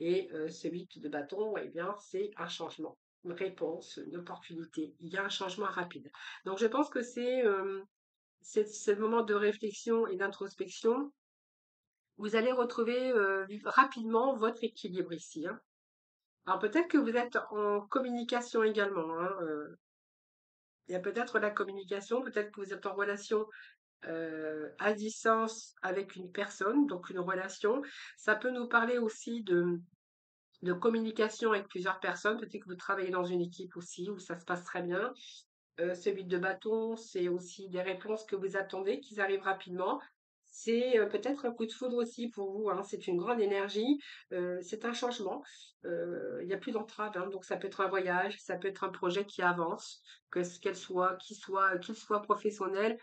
Et ce 8 de bâton, eh bien, c'est un changement, une réponse, une opportunité. Il y a un changement rapide. Donc, je pense que c'est le moment de réflexion et d'introspection. Vous allez retrouver rapidement votre équilibre ici, hein. Alors, peut-être que vous êtes en communication également, hein. Il y a peut-être la communication, peut-être que vous êtes en relation à distance avec une personne, donc une relation. Ça peut nous parler aussi de communication avec plusieurs personnes. Peut-être que vous travaillez dans une équipe aussi où ça se passe très bien. Celui de bâton, c'est aussi des réponses que vous attendez, qu'ils arrivent rapidement. C'est peut-être un coup de foudre aussi pour vous, hein. C'est une grande énergie, c'est un changement. Il n'y a plus d'entrave, hein. Donc ça peut être un voyage, ça peut être un projet qui avance, qu'il soit professionnel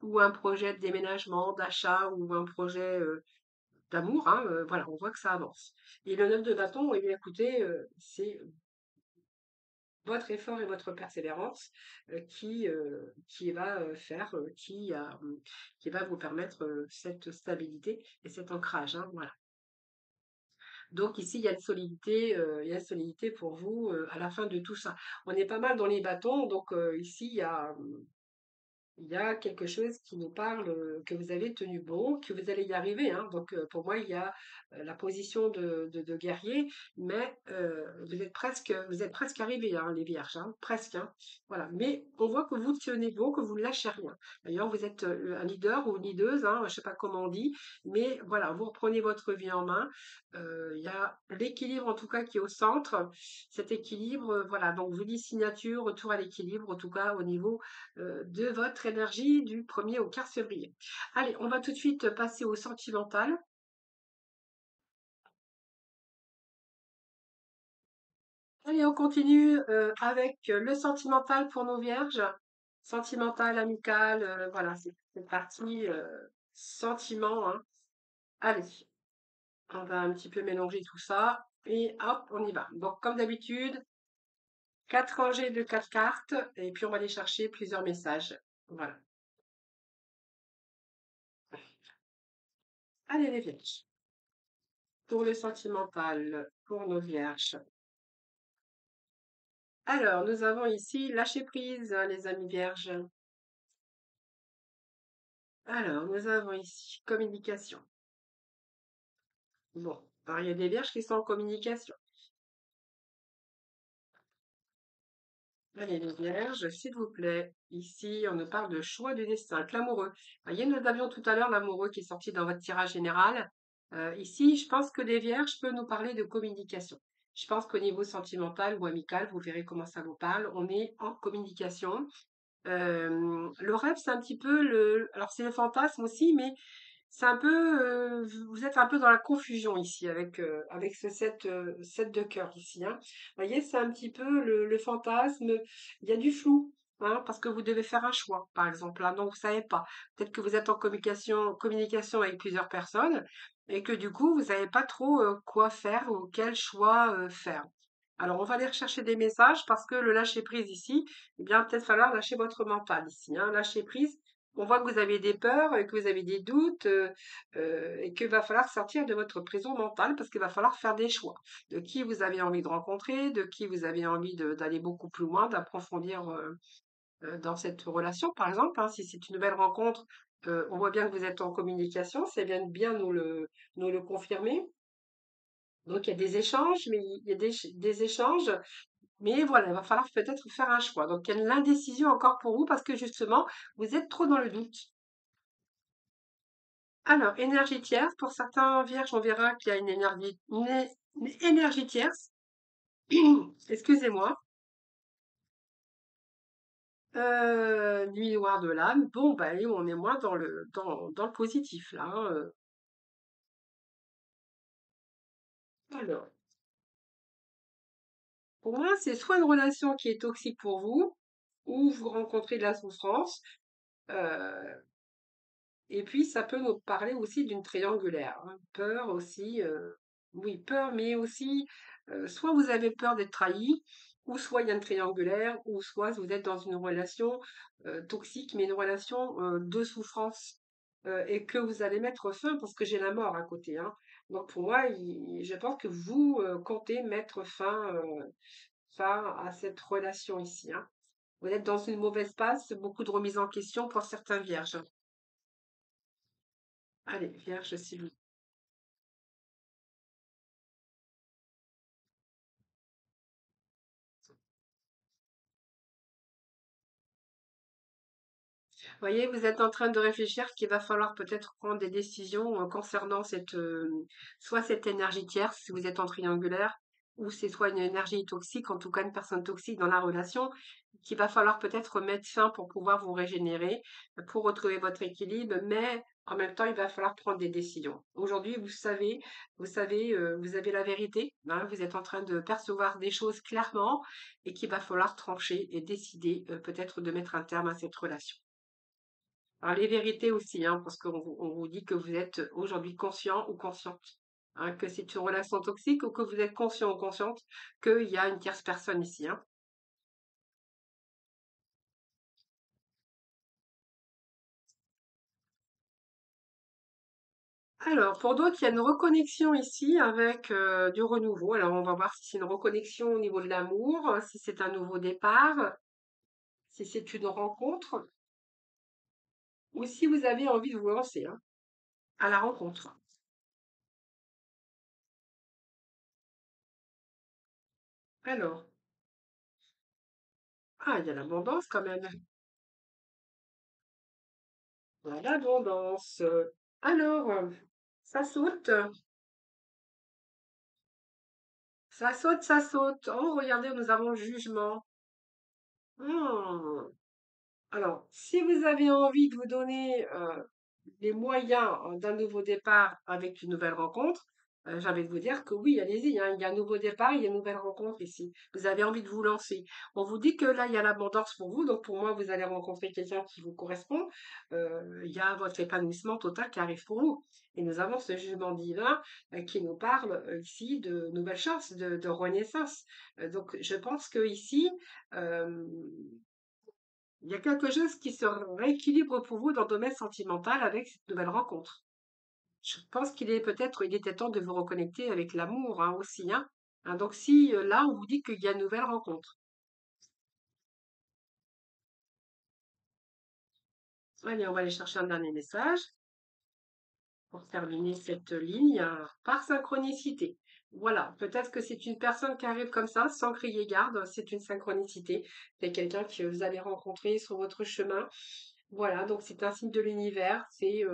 ou un projet de déménagement, d'achat ou un projet d'amour, hein. Voilà, on voit que ça avance. Et le 9 de bâton, eh bien, écoutez, c'est votre effort et votre persévérance qui va faire, qui va vous permettre cette stabilité et cet ancrage, hein, voilà. Donc ici, il y a une solidité pour vous à la fin de tout ça. On est pas mal dans les bâtons, donc ici, il y a quelque chose qui nous parle que vous avez tenu bon, que vous allez y arriver, hein. Donc, pour moi, il y a la position de guerrier, mais vous êtes presque arrivés, hein, les vierges, hein, presque, hein. Voilà. Mais on voit que vous tenez bon, que vous ne lâchez rien. D'ailleurs, vous êtes un leader ou une leaduse, hein, je ne sais pas comment on dit, mais voilà, vous reprenez votre vie en main. Il y a l'équilibre, en tout cas, qui est au centre. Cet équilibre, voilà, donc je dis signature, retour à l'équilibre, en tout cas, au niveau de votre énergie du 1er au 15 février. Allez, on va tout de suite passer au sentimental. Allez, on continue avec le sentimental pour nos vierges. Sentimental, amical, voilà, c'est parti. Sentiment, hein. Allez, on va un petit peu mélanger tout ça. Et hop, on y va. Donc, comme d'habitude, 4 rangées de 4 cartes. Et puis, on va aller chercher plusieurs messages. Voilà. Allez, les vierges. Pour le sentimental, pour nos vierges. Alors, nous avons ici lâcher prise, hein, les amis vierges. Alors, nous avons ici communication. Bon, alors il y a des vierges qui sont en communication. Allez, les vierges, s'il vous plaît. Ici, on nous parle de choix du destin, avec l'amoureux. Voyez, nous avions tout à l'heure l'amoureux qui est sorti dans votre tirage général. Ici, je pense que les vierges peuvent nous parler de communication. Je pense qu'au niveau sentimental ou amical, vous verrez comment ça vous parle. On est en communication. Le rêve, c'est un petit peu le. Alors, c'est le fantasme aussi, mais C'est un peu, vous êtes un peu dans la confusion ici avec ce 7 de cœur ici, hein. Vous voyez, c'est un petit peu le fantasme, il y a du flou, hein, parce que vous devez faire un choix, par exemple, hein, donc vous savez pas. Peut-être que vous êtes en communication avec plusieurs personnes et que du coup, vous savez pas trop quoi faire ou quel choix faire. Alors, on va aller rechercher des messages parce que le lâcher prise ici, eh bien, peut-être falloir lâcher votre mental ici, hein. Lâcher prise, on voit que vous avez des peurs, que vous avez des doutes, et qu'il va falloir sortir de votre prison mentale parce qu'il va falloir faire des choix. De qui vous avez envie de rencontrer, de qui vous avez envie d'aller beaucoup plus loin, d'approfondir dans cette relation, par exemple, hein. Si c'est une nouvelle rencontre, on voit bien que vous êtes en communication, c'est bien nous le confirmer. Donc il y a des échanges, mais il y a des échanges, mais voilà, il va falloir peut-être faire un choix. Donc il y a de l'indécision encore pour vous parce que justement, vous êtes trop dans le doute. Alors, énergie tierce, pour certains vierges, on verra qu'il y a une énergie tierce. Excusez-moi. Nuit noire de l'âme. Bon, bah, allez, on est moins dans le positif, là, hein, Alors, pour moi, c'est soit une relation qui est toxique pour vous, ou vous rencontrez de la souffrance. euh, Et puis, ça peut nous parler aussi d'une triangulaire, hein. Peur aussi, oui, peur, mais aussi, soit vous avez peur d'être trahi, ou soit il y a une triangulaire, ou soit vous êtes dans une relation toxique, mais une relation de souffrance, et que vous allez mettre fin, parce que j'ai la mort à côté, hein. Donc pour moi, je pense que vous comptez mettre fin à cette relation ici, hein. Vous êtes dans une mauvaise passe, beaucoup de remises en question pour certains vierges. Allez, vierge, s'il vous voyez, vous êtes en train de réfléchir qu'il va falloir peut-être prendre des décisions concernant soit cette énergie tierce, si vous êtes en triangulaire, ou c'est soit une énergie toxique, en tout cas une personne toxique dans la relation, qu'il va falloir peut-être mettre fin pour pouvoir vous régénérer, pour retrouver votre équilibre, mais en même temps, il va falloir prendre des décisions. Aujourd'hui, vous avez la vérité, hein, vous êtes en train de percevoir des choses clairement et qu'il va falloir trancher et décider peut-être de mettre un terme à cette relation. Alors, les vérités aussi, hein, parce on vous dit que vous êtes aujourd'hui conscient ou consciente, hein, que c'est une relation toxique ou que vous êtes conscient ou consciente qu'il y a une tierce personne ici, hein. Alors, pour d'autres, il y a une reconnexion ici avec du renouveau. Alors, on va voir si c'est une reconnexion au niveau de l'amour, si c'est un nouveau départ, si c'est une rencontre, ou si vous avez envie de vous lancer, hein, à la rencontre. Alors, il y a l'abondance quand même. Il y a l'abondance. Alors, ça saute. Ça saute, ça saute. Oh, regardez, nous avons le jugement. Hmm. Alors, si vous avez envie de vous donner les moyens d'un nouveau départ avec une nouvelle rencontre, j'ai envie de vous dire que oui, allez-y, hein, il y a un nouveau départ, il y a une nouvelle rencontre ici. Vous avez envie de vous lancer. On vous dit que là, il y a l'abondance pour vous, donc pour moi, vous allez rencontrer quelqu'un qui vous correspond. Il y a votre épanouissement total qui arrive pour vous. Et nous avons ce jugement divin qui nous parle ici de nouvelles chances, de renaissance. Donc, je pense que ici, euh, il y a quelque chose qui se rééquilibre pour vous dans le domaine sentimental avec cette nouvelle rencontre. Je pense il était temps de vous reconnecter avec l'amour hein, aussi, hein. Hein, donc si là on vous dit qu'il y a une nouvelle rencontre, allez, on va aller chercher un dernier message pour terminer cette ligne par synchronicité. Voilà, peut-être que c'est une personne qui arrive comme ça, sans crier garde, c'est une synchronicité. C'est quelqu'un que vous allez rencontrer sur votre chemin. Voilà, donc c'est un signe de l'univers, c'est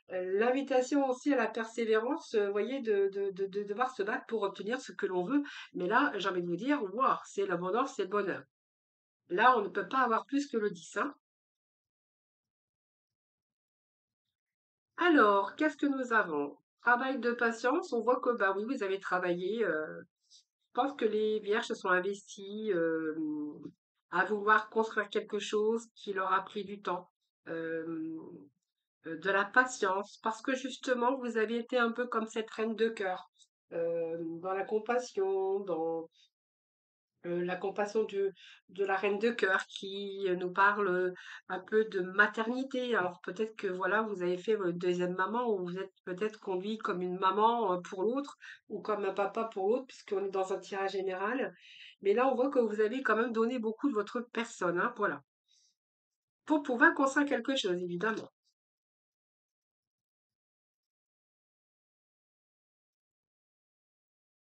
l'invitation aussi à la persévérance, vous voyez, de devoir se battre pour obtenir ce que l'on veut. Mais là, j'ai envie de vous dire, waouh, c'est l'abondance, c'est le bonheur. Là, on ne peut pas avoir plus que le 10, hein. Alors, qu'est-ce que nous avons? Travail de patience, on voit que, bah oui, vous avez travaillé. Je pense que les vierges se sont investis à vouloir construire quelque chose qui leur a pris du temps, euh, de la patience, parce que justement, vous avez été un peu comme cette reine de cœur, dans la compassion, dans la compassion de la reine de cœur qui nous parle un peu de maternité. Alors peut-être que voilà, vous avez fait votre deuxième maman ou vous êtes peut-être conduit comme une maman pour l'autre ou comme un papa pour l'autre puisqu'on est dans un tirage général. Mais là, on voit que vous avez quand même donné beaucoup de votre personne, hein, voilà, pour pouvoir construire quelque chose, évidemment.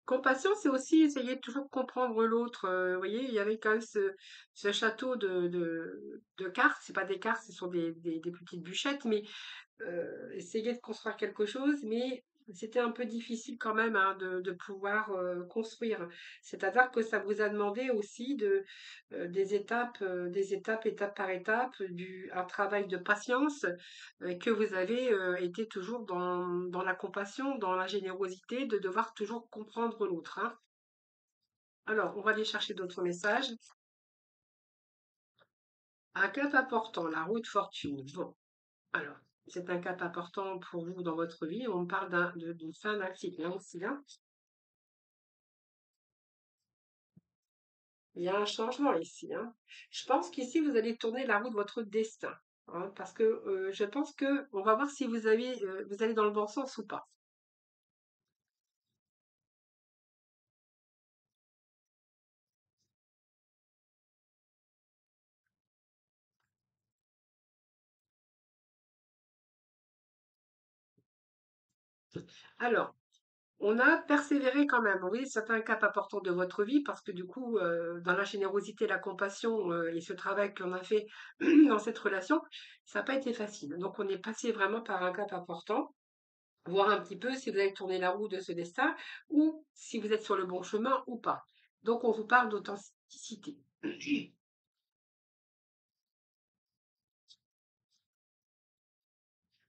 Compassion, c'est aussi essayer de toujours comprendre l'autre. Vous voyez, il y avait quand même ce château de cartes. C'est pas des cartes, ce sont des petites bûchettes, mais essayer de construire quelque chose, mais c'était un peu difficile quand même hein, de pouvoir construire. C'est-à-dire que ça vous a demandé aussi des étapes, étape par étape, un travail de patience, que vous avez été toujours dans la compassion, dans la générosité, de devoir toujours comprendre l'autre, hein. Alors, on va aller chercher d'autres messages. Un cap important, la route fortune. Bon. Alors, c'est un cap important pour vous dans votre vie. On parle d'une fin d'un cycle, hein, aussi, hein. Il y a un changement ici, hein. Je pense qu'ici, vous allez tourner la roue de votre destin, hein, parce que je pense que on va voir si vous allez dans le bon sens ou pas. Alors, on a persévéré quand même. Oui, c'est un cap important de votre vie parce que du coup, dans la générosité, la compassion et ce travail qu'on a fait dans cette relation, ça n'a pas été facile. Donc, on est passé vraiment par un cap important. Voir un petit peu si vous avez tourné la roue de ce destin ou si vous êtes sur le bon chemin ou pas. Donc, on vous parle d'authenticité.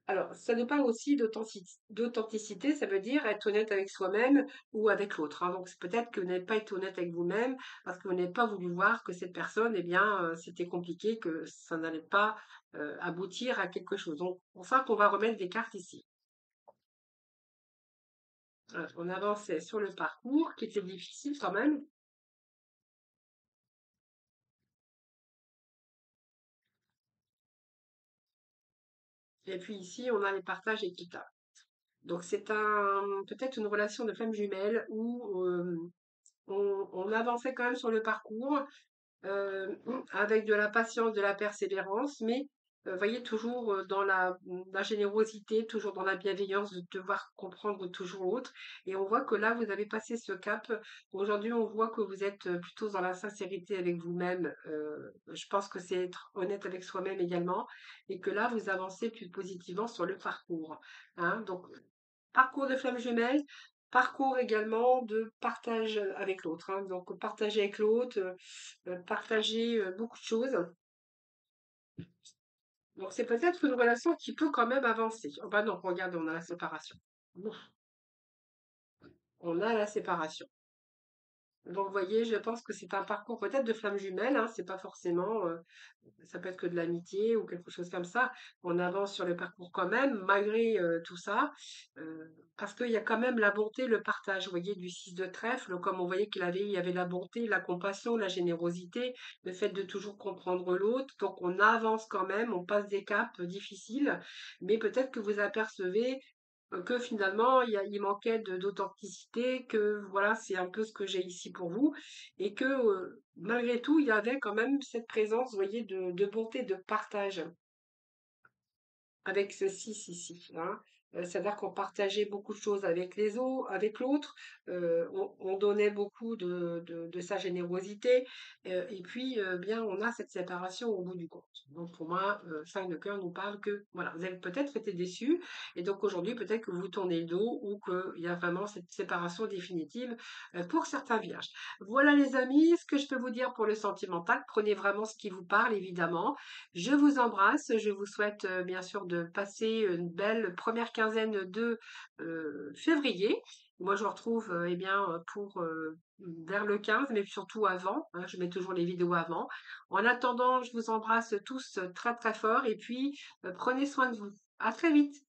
Alors, ça nous parle aussi d'authenticité, ça veut dire être honnête avec soi-même ou avec l'autre, hein. Donc, c'est peut-être que vous n'avez pas été honnête avec vous-même parce que vous n'avez pas voulu voir que cette personne, eh bien, c'était compliqué, que ça n'allait pas aboutir à quelque chose. Donc, pour ça qu'on va remettre des cartes ici. On avançait sur le parcours qui était difficile quand même. Et puis ici, on a les partages équitables. Donc c'est peut-être une relation de flamme jumelle où on avançait quand même sur le parcours euh, avec de la patience, de la persévérance, mais voyez, toujours dans la générosité, toujours dans la bienveillance, de devoir comprendre toujours l'autre. Et on voit que là, vous avez passé ce cap. Aujourd'hui, on voit que vous êtes plutôt dans la sincérité avec vous-même. Je pense que c'est être honnête avec soi-même également, et que là, vous avancez plus positivement sur le parcours, hein. Donc, parcours de flamme jumelle, parcours également de partage avec l'autre, hein. Donc, partager avec l'autre, partager beaucoup de choses. Donc, c'est peut-être une relation qui peut quand même avancer. Oh, bah non, regardez, on a la séparation. Ouf, on a la séparation. Donc, vous voyez, je pense que c'est un parcours peut-être de flamme jumelle, hein, c'est pas forcément, ça peut être que de l'amitié ou quelque chose comme ça. On avance sur le parcours quand même, malgré tout ça, parce qu'il y a quand même la bonté, le partage. Vous voyez, du 6 de trèfle, comme on voyait il y avait la bonté, la compassion, la générosité, le fait de toujours comprendre l'autre. Donc, on avance quand même, on passe des caps difficiles, mais peut-être que vous apercevez que finalement il manquait d'authenticité, que voilà, c'est un peu ce que j'ai ici pour vous, et que malgré tout, il y avait quand même cette présence, vous voyez, de bonté, de partage avec ce 6 ici, hein. C'est-à-dire qu'on partageait beaucoup de choses avec l'autre, on donnait beaucoup de sa générosité, et puis, bien, on a cette séparation au bout du compte. Donc pour moi, 5 de cœur nous parle que, voilà, vous avez peut-être été déçus et donc aujourd'hui, peut-être que vous tournez le dos ou qu'il y a vraiment cette séparation définitive, pour certains vierges. Voilà les amis, ce que je peux vous dire pour le sentimental. Prenez vraiment ce qui vous parle, évidemment. Je vous embrasse. Je vous souhaite bien sûr de passer une belle première quinzaine de février. Moi, je vous retrouve eh bien pour vers le 15, mais surtout avant, hein, je mets toujours les vidéos avant. En attendant, je vous embrasse tous très très fort et puis prenez soin de vous. À très vite.